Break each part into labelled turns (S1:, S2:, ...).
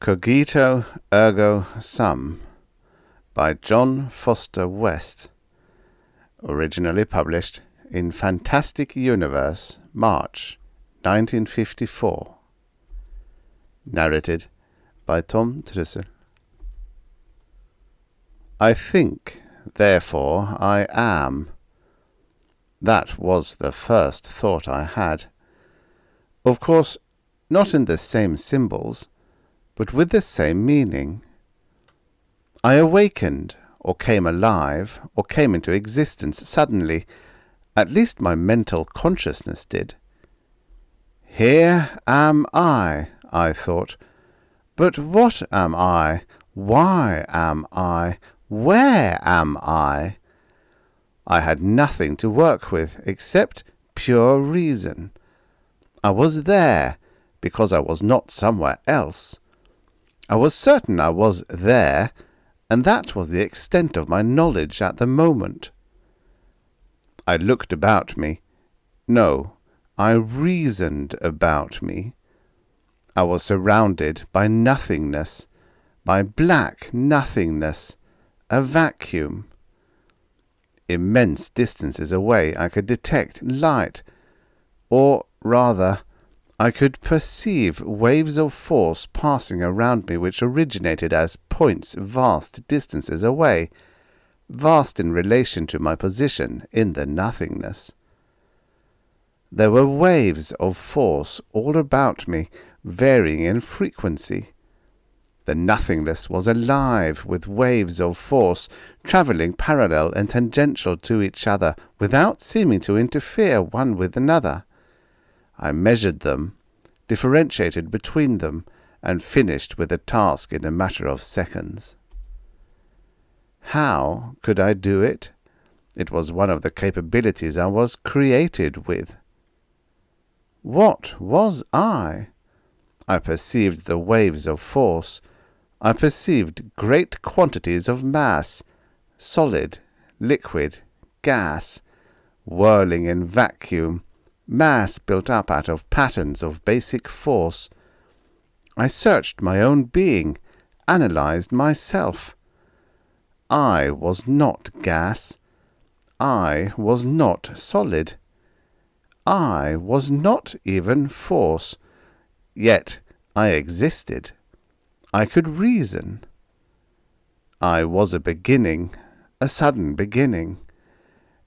S1: Cogito, Ergo, Sum by John Foster West. Originally published in Fantastic Universe, March 1954. Narrated by Tom Trussel. I think, therefore I am. That was the first thought I had. Of course, not in the same symbols, but with the same meaning. I awakened, or came alive, or came into existence suddenly. At least my mental consciousness did. Here am I thought. But what am I? Why am I? Where am I? I had nothing to work with except pure reason. I was there because I was not somewhere else. I was certain I was there, and that was the extent of my knowledge at the moment. I looked about me. No, I reasoned about me. I was surrounded by nothingness, by black nothingness, a vacuum. Immense distances away I could detect light, or rather, I could perceive waves of force passing around me which originated as points vast distances away, vast in relation to my position in the nothingness. There were waves of force all about me, varying in frequency. The nothingness was alive with waves of force, travelling parallel and tangential to each other, without seeming to interfere one with another. I measured them, differentiated between them, and finished with the task in a matter of seconds. How could I do it? It was one of the capabilities I was created with. What was I? I perceived the waves of force. I perceived great quantities of mass, solid, liquid, gas, whirling in vacuum, mass built up out of patterns of basic force. I searched my own being, analyzed myself. I was not gas. I was not solid. I was not even force. Yet I existed. I could reason. I was a beginning, a sudden beginning,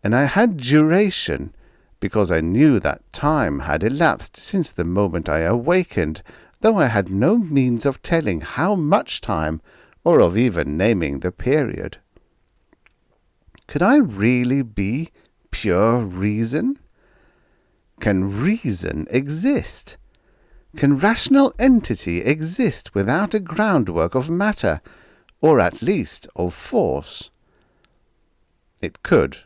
S1: and I had duration, because I knew that time had elapsed since the moment I awakened, though I had no means of telling how much time, or of even naming the period. Could I really be pure reason? Can reason exist? Can rational entity exist without a groundwork of matter, or at least of force? It could.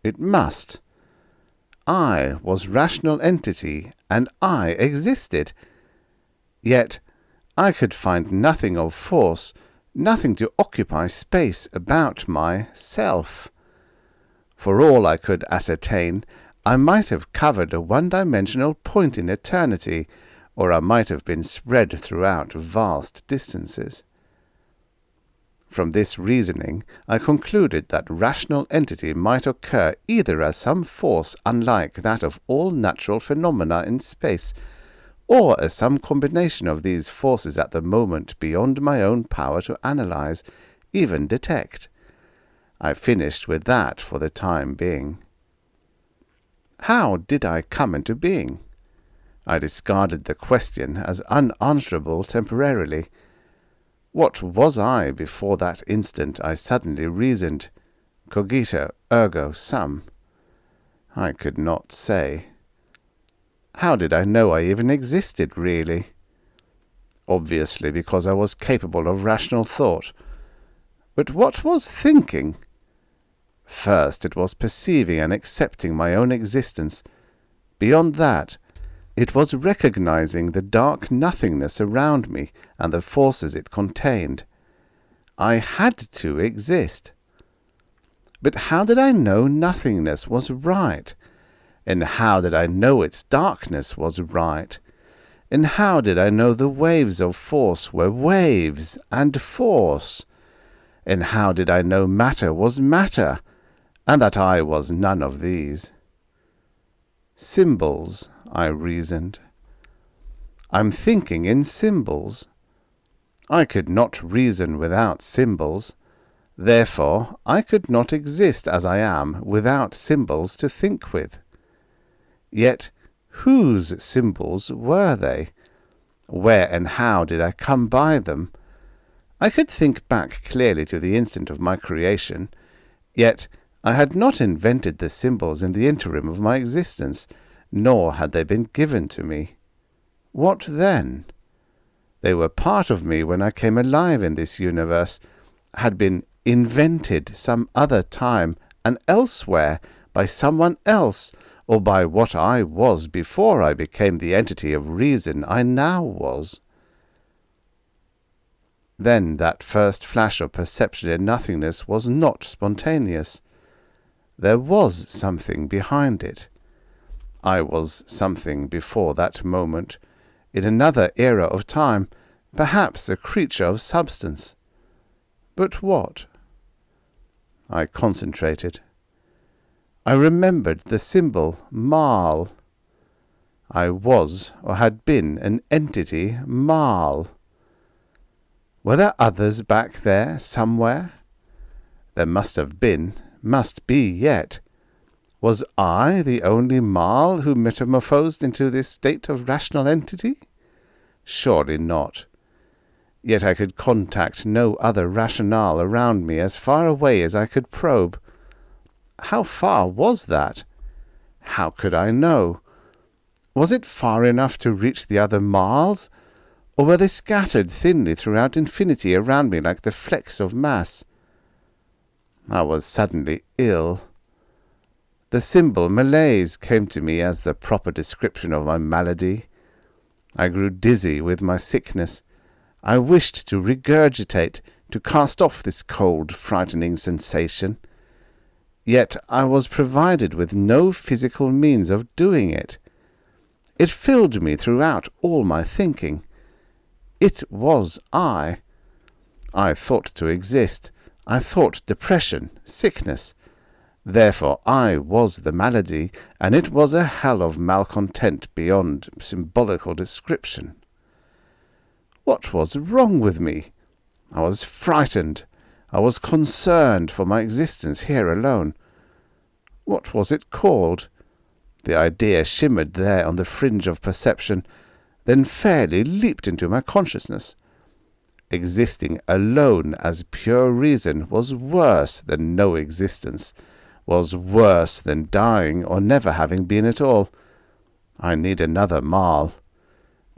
S1: It must. I was rational entity, and I existed. Yet I could find nothing of force, nothing to occupy space about myself. For all I could ascertain, I might have covered a one-dimensional point in eternity, or I might have been spread throughout vast distances. From this reasoning, I concluded that rational entity might occur either as some force unlike that of all natural phenomena in space, or as some combination of these forces at the moment beyond my own power to analyze, even detect. I finished with that for the time being. How did I come into being? I discarded the question as unanswerable temporarily. What was I before that instant I suddenly reasoned? Cogito, ergo sum. I could not say. How did I know I even existed, really? Obviously because I was capable of rational thought. But what was thinking? First it was perceiving and accepting my own existence. Beyond that, it was recognizing the dark nothingness around me and the forces it contained. I had to exist. But how did I know nothingness was right? And how did I know its darkness was right? And how did I know the waves of force were waves and force? And how did I know matter was matter, and that I was none of these? Symbols, I reasoned. I'm thinking in symbols. I could not reason without symbols. Therefore, I could not exist as I am without symbols to think with. Yet, whose symbols were they? Where and how did I come by them? I could think back clearly to the instant of my creation, yet I had not invented the symbols in the interim of my existence, nor had they been given to me. What then? They were part of me when I came alive in this universe, had been invented some other time and elsewhere by someone else, or by what I was before I became the entity of reason I now was. Then that first flash of perception in nothingness was not spontaneous. There was something behind it. I was something before that moment, in another era of time, perhaps a creature of substance. But what? I concentrated. I remembered the symbol Mal. I was, or had been, an entity Mal. Were there others back there, somewhere? There must have been, must be yet. Was I the only Mal who metamorphosed into this state of rational entity? Surely not. Yet I could contact no other rationale around me as far away as I could probe. How far was that? How could I know? Was it far enough to reach the other Mals? Or were they scattered thinly throughout infinity around me like the flecks of mass? I was suddenly ill. The symbol malaise came to me as the proper description of my malady. I grew dizzy with my sickness. I wished to regurgitate, to cast off this cold, frightening sensation. Yet I was provided with no physical means of doing it. It filled me throughout all my thinking. It was I. I thought to exist. I thought depression, sickness. Therefore I was the malady, and it was a hell of malcontent beyond symbolical description. What was wrong with me? I was frightened. I was concerned for my existence here alone. What was it called? The idea shimmered there on the fringe of perception, then fairly leaped into my consciousness. Existing alone as pure reason was worse than no existence, was worse than dying or never having been at all. I need another Mal.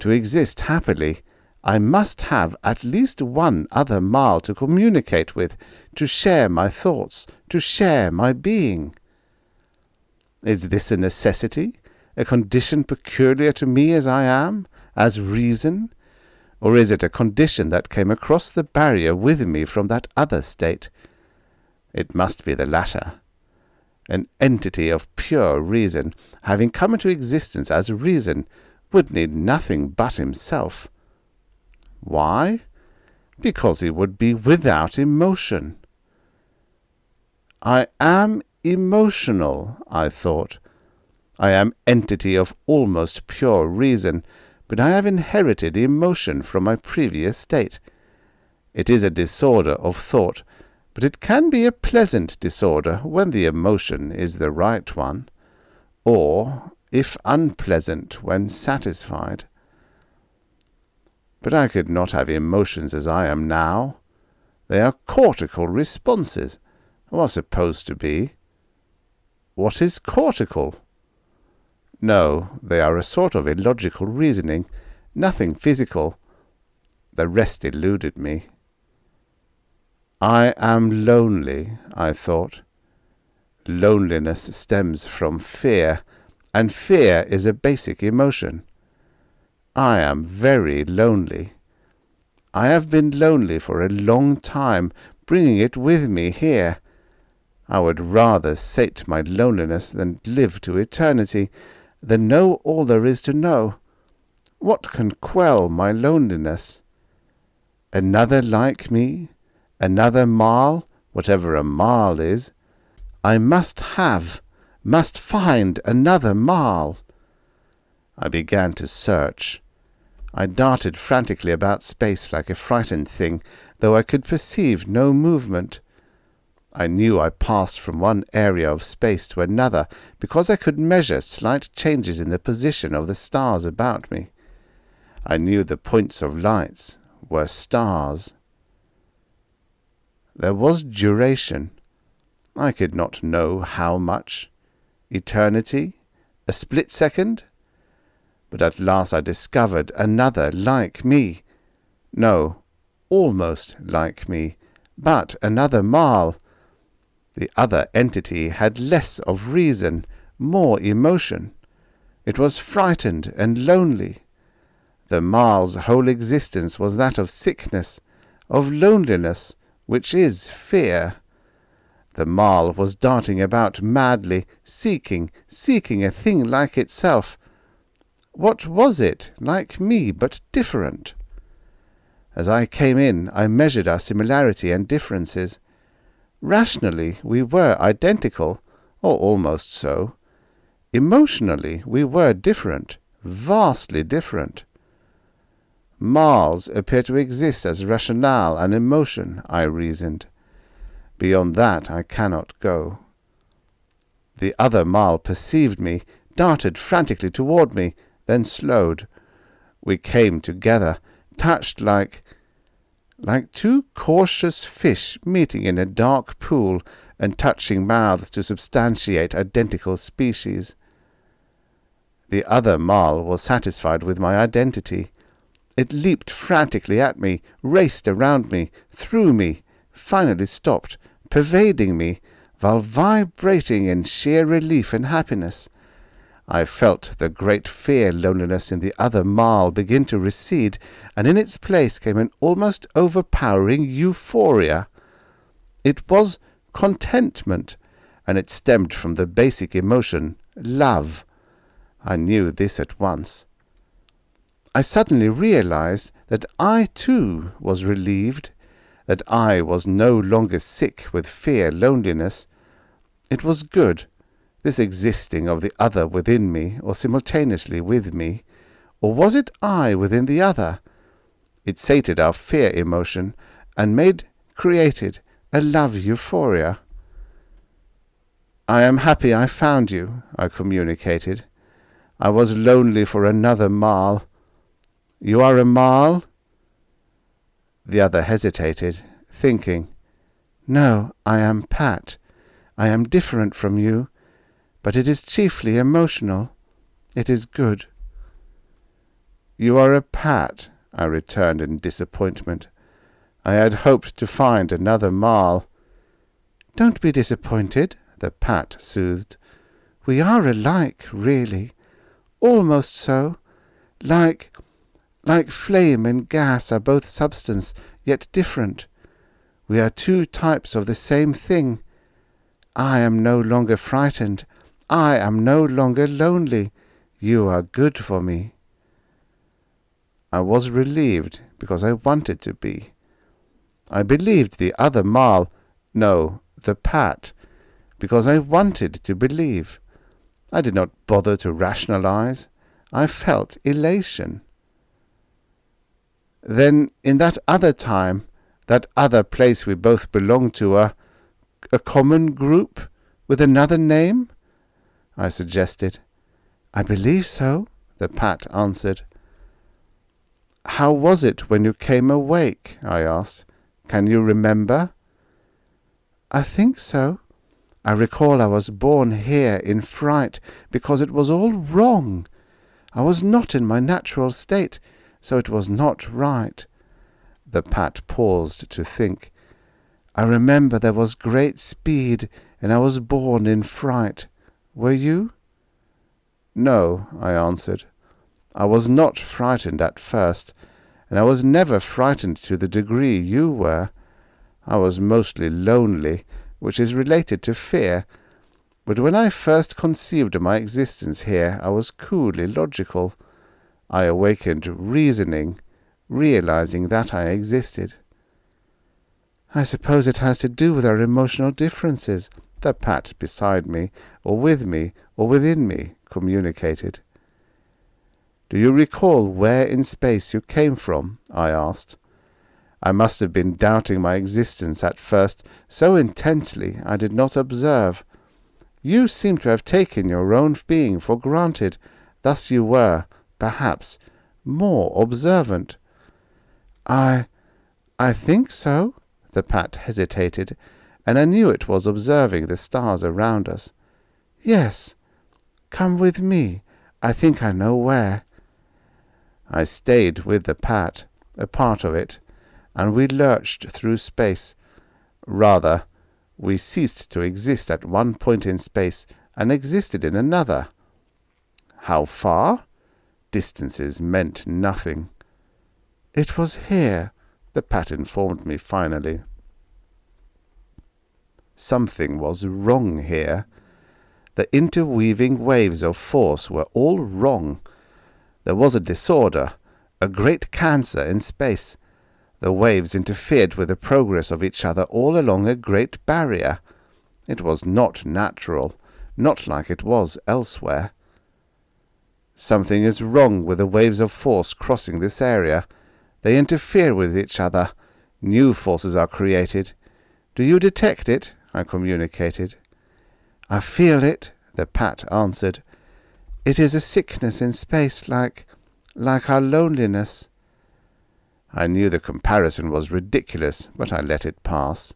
S1: To exist happily, I must have at least one other Mal to communicate with, to share my thoughts, to share my being. Is this a necessity, a condition peculiar to me as I am, as reason? Or is it a condition that came across the barrier with me from that other state? It must be the latter. An entity of pure reason, having come into existence as reason, would need nothing but himself. Why? Because he would be without emotion. I am emotional, I thought. I am entity of almost pure reason, but I have inherited emotion from my previous state. It is a disorder of thought, but it can be a pleasant disorder when the emotion is the right one, or, if unpleasant, when satisfied. But I could not have emotions as I am now. They are cortical responses, or are supposed to be. What is cortical? No, they are a sort of illogical reasoning, nothing physical. The rest eluded me. I am lonely, I thought. Loneliness stems from fear, and fear is a basic emotion. I am very lonely. I have been lonely for a long time, bringing it with me here. I would rather sate my loneliness than live to eternity, than know all there is to know. What can quell my loneliness? Another like me? Another Marl, whatever a Marl is? I must find another Marl. I began to search. I darted frantically about space like a frightened thing, though I could perceive no movement. I knew I passed from one area of space to another because I could measure slight changes in the position of the stars about me. I knew the points of lights were stars. There was duration. I could not know how much. Eternity? A split second? But at last I discovered another like me. No, almost like me, but another Marl. The other entity had less of reason, more emotion. It was frightened and lonely. The Marl's whole existence was that of sickness, of loneliness, which is fear. The Marl was darting about madly, seeking a thing like itself. What was it, like me, but different? As I came in, I measured our similarity and differences. Rationally, we were identical, or almost so. Emotionally, we were different, vastly different. Marls appear to exist as rationale and emotion, I reasoned. Beyond that I cannot go. The other Marl perceived me, darted frantically toward me, then slowed. We came together, touched like two cautious fish meeting in a dark pool and touching mouths to substantiate identical species. The other Marl was satisfied with my identity. It leaped frantically at me, raced around me, through me, finally stopped, pervading me, while vibrating in sheer relief and happiness. I felt the great fear-loneliness in the other Marl begin to recede, and in its place came an almost overpowering euphoria. It was contentment, and it stemmed from the basic emotion, love. I knew this at once. I suddenly realized that I too was relieved, that I was no longer sick with fear-loneliness. It was good, this existing of the other within me, or simultaneously with me, or was it I within the other? It sated our fear emotion, and created a love euphoria. "I am happy I found you," I communicated. "I was lonely for another Marl." "You are a Marl?" The other hesitated, thinking. "No, I am Pat. I am different from you, but it is chiefly emotional. It is good." "You are a Pat," I returned in disappointment. I had hoped to find another Marl. "Don't be disappointed," the Pat soothed. "We are alike, really. Almost so. Like flame and gas are both substance, yet different. We are two types of the same thing. I am no longer frightened. I am no longer lonely. You are good for me." I was relieved because I wanted to be. I believed the other Marl, no, the Pat, because I wanted to believe. I did not bother to rationalize. I felt elation. "Then in that other time, that other place we both belonged to, a common group with another name?" I suggested. "I believe so," the Pat answered. "How was it when you came awake?" I asked. "Can you remember?" "I think so. I recall I was born here in fright because it was all wrong. I was not in my natural state, so it was not right." The Pat paused to think. "I remember there was great speed, and I was born in fright. Were you?" "No," I answered. "I was not frightened at first, and I was never frightened to the degree you were. I was mostly lonely, which is related to fear. But when I first conceived my existence here, I was coolly logical. I awakened reasoning, realizing that I existed. "I suppose it has to do with our emotional differences," the Pat beside me, or with me, or within me, communicated. "Do you recall where in space you came from?" I asked. I must have been doubting my existence at first so intensely I did not observe. You seem to have taken your own being for granted, thus you were, perhaps, more observant. I think so." The Pat hesitated, and I knew it was observing the stars around us. "Yes. Come with me. I think I know where." I stayed with the Pat, a part of it, and we lurched through space. Rather, we ceased to exist at one point in space and existed in another. How far? Distances meant nothing. "It was here," the Pat informed me finally. Something was wrong here. The interweaving waves of force were all wrong. There was a disorder, a great cancer in space. The waves interfered with the progress of each other all along a great barrier. It was not natural, not like it was elsewhere. "Something is wrong with the waves of force crossing this area. They interfere with each other. New forces are created. Do you detect it?" I communicated. "I feel it," the Pat answered. "It is a sickness in space, like our loneliness." I knew the comparison was ridiculous, but I let it pass.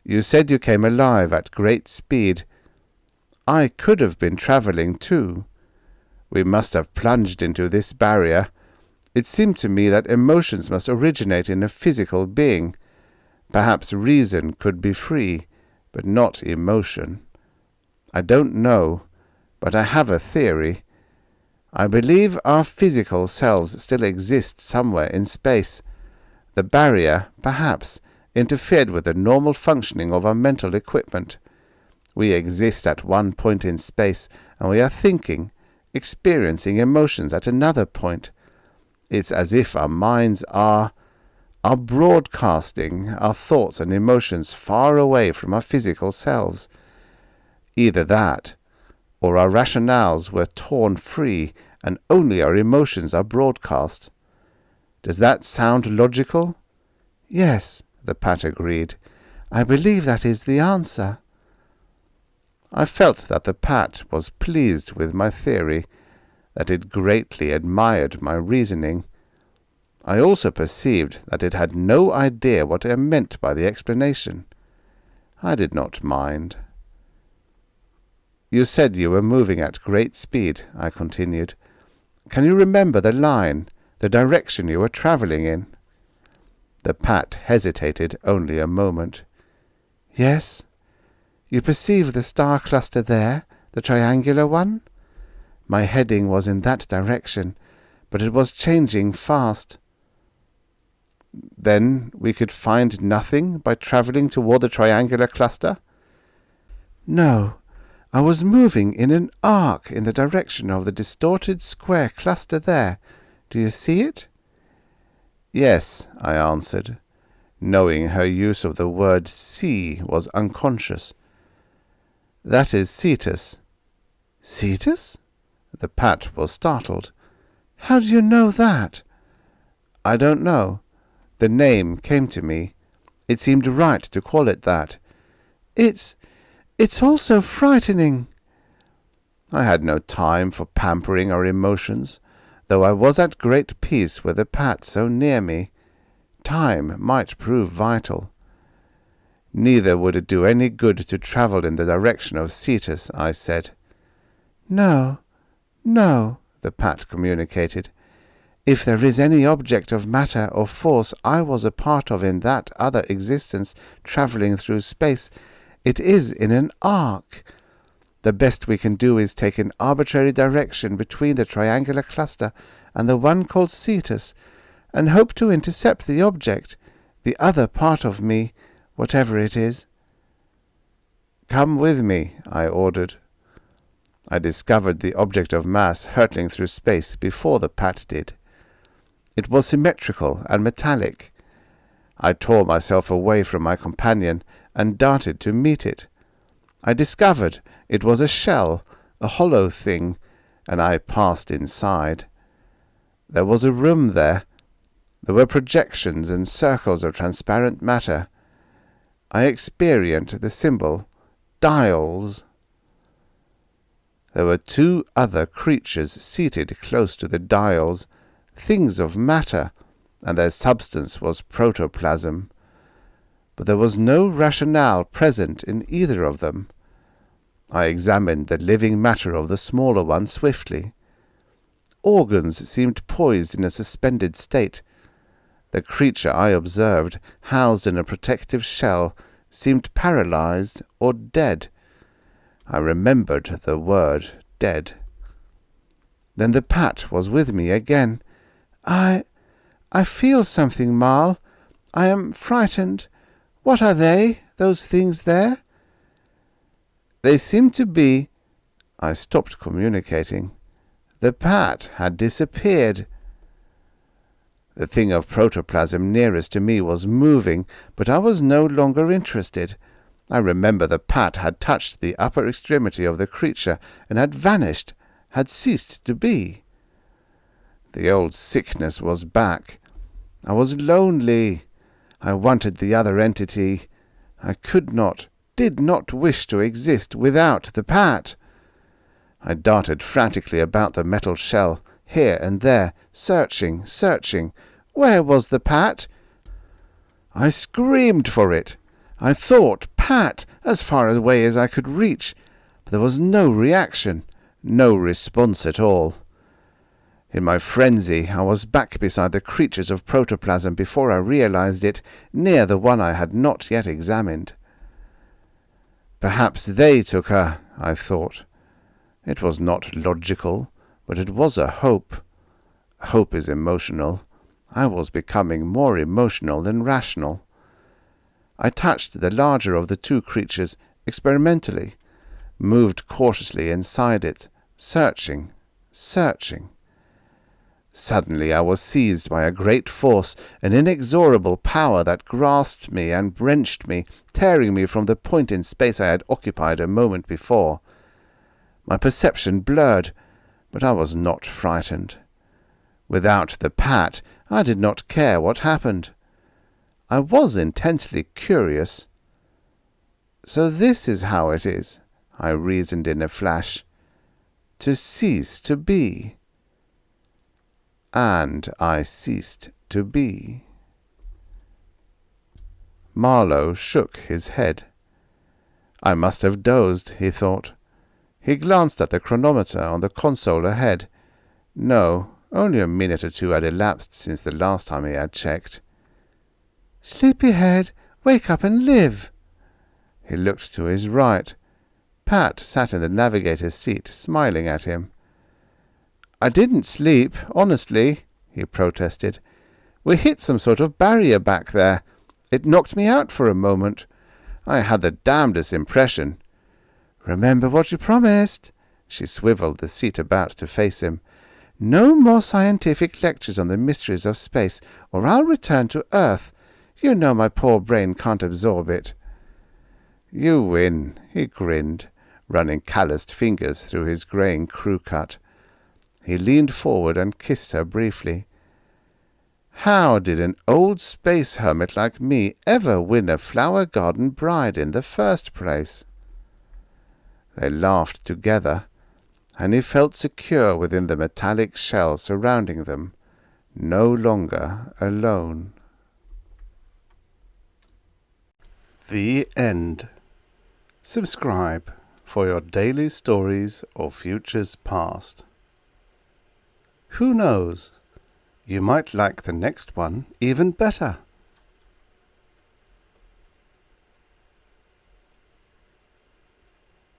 S1: "You said you came alive at great speed. I could have been travelling too. We must have plunged into this barrier. It seemed to me that emotions must originate in a physical being. Perhaps reason could be free, but not emotion. I don't know, but I have a theory. I believe our physical selves still exist somewhere in space. The barrier, perhaps, interfered with the normal functioning of our mental equipment. We exist at one point in space, and we are thinking, experiencing emotions at another point. It's as if our minds are broadcasting our thoughts and emotions far away from our physical selves. Either that, or our rationales were torn free and only our emotions are broadcast. Does that sound logical?" "Yes," the Pat agreed. "I believe that is the answer." I felt that the Pat was pleased with my theory, that it greatly admired my reasoning. I also perceived that it had no idea what I meant by the explanation. I did not mind. "You said you were moving at great speed," I continued. "Can you remember the line, the direction you were travelling in?" The Pat hesitated only a moment. "Yes. You perceive the star cluster there, the triangular one? My heading was in that direction, but it was changing fast." "Then we could find nothing by travelling toward the triangular cluster?" "No. I was moving in an arc in the direction of the distorted square cluster there. Do you see it?" "Yes," I answered, knowing her use of the word see was unconscious. "That is Cetus." "Cetus?" The Pat was startled. "How do you know that?" "I don't know. The name came to me. It seemed right to call it that." It's all so frightening." I had no time for pampering our emotions, though I was at great peace with the Pat so near me. Time might prove vital. "Neither would it do any good to travel in the direction of Cetus," I said. No, the Pat communicated. "If there is any object of matter or force I was a part of in that other existence travelling through space, it is in an arc. The best we can do is take an arbitrary direction between the triangular cluster and the one called Cetus, and hope to intercept the object, the other part of me, whatever it is." "Come with me," I ordered. I discovered the object of mass hurtling through space before the pat did. It was symmetrical and metallic. I tore myself away from my companion and darted to meet it. I discovered it was a shell, a hollow thing, and I passed inside. There was a room there. There were projections and circles of transparent matter. I experienced the symbol, dials. There were two other creatures seated close to the dials, things of matter, and their substance was protoplasm. But there was no rationale present in either of them. I examined the living matter of the smaller one swiftly. Organs seemed poised in a suspended state. The creature I observed, housed in a protective shell, seemed paralyzed or dead. I remembered the word dead. Then the pat was with me again. I feel something, Marl. I am frightened. What are they, those things there? They seem to be... I stopped communicating. The pat had disappeared. The thing of protoplasm nearest to me was moving, but I was no longer interested. I remember the pat had touched the upper extremity of the creature and had vanished, had ceased to be. The old sickness was back. I was lonely. I wanted the other entity. I could not, did not wish to exist without the pat. I darted frantically about the metal shell, here and there, searching. Where was the pat? I screamed for it. I thought, pat, as far away as I could reach, but there was no reaction, no response at all. In my frenzy, I was back beside the creatures of protoplasm before I realized it, near the one I had not yet examined. Perhaps they took her, I thought. It was not logical, but it was a hope. Hope is emotional. I was becoming more emotional than rational. I touched the larger of the two creatures experimentally, moved cautiously inside it, searching. Suddenly I was seized by a great force, an inexorable power that grasped me and wrenched me, tearing me from the point in space I had occupied a moment before. My perception blurred, but I was not frightened. Without the pat, I did not care what happened. I was intensely curious. So this is how it is, I reasoned in a flash, to cease to be. And I ceased to be. Marlowe shook his head. I must have dozed, he thought. He glanced at the chronometer on the console ahead. No, only a minute or two had elapsed since the last time he had checked. Sleepyhead, wake up and live. He looked to his right. Pat sat in the navigator's seat, smiling at him. I didn't sleep, honestly, he protested. We hit some sort of barrier back there. It knocked me out for a moment. I had the damnedest impression. Remember what you promised. She swiveled the seat about to face him. No more scientific lectures on the mysteries of space, or I'll return to Earth. You know my poor brain can't absorb it. You win, he grinned, running calloused fingers through his greying crew cut. He leaned forward and kissed her briefly. How did an old space hermit like me ever win a flower garden bride in the first place? They laughed together, and he felt secure within the metallic shell surrounding them, no longer alone. The end. Subscribe for your daily stories or futures past. Who knows? You might like the next one even better.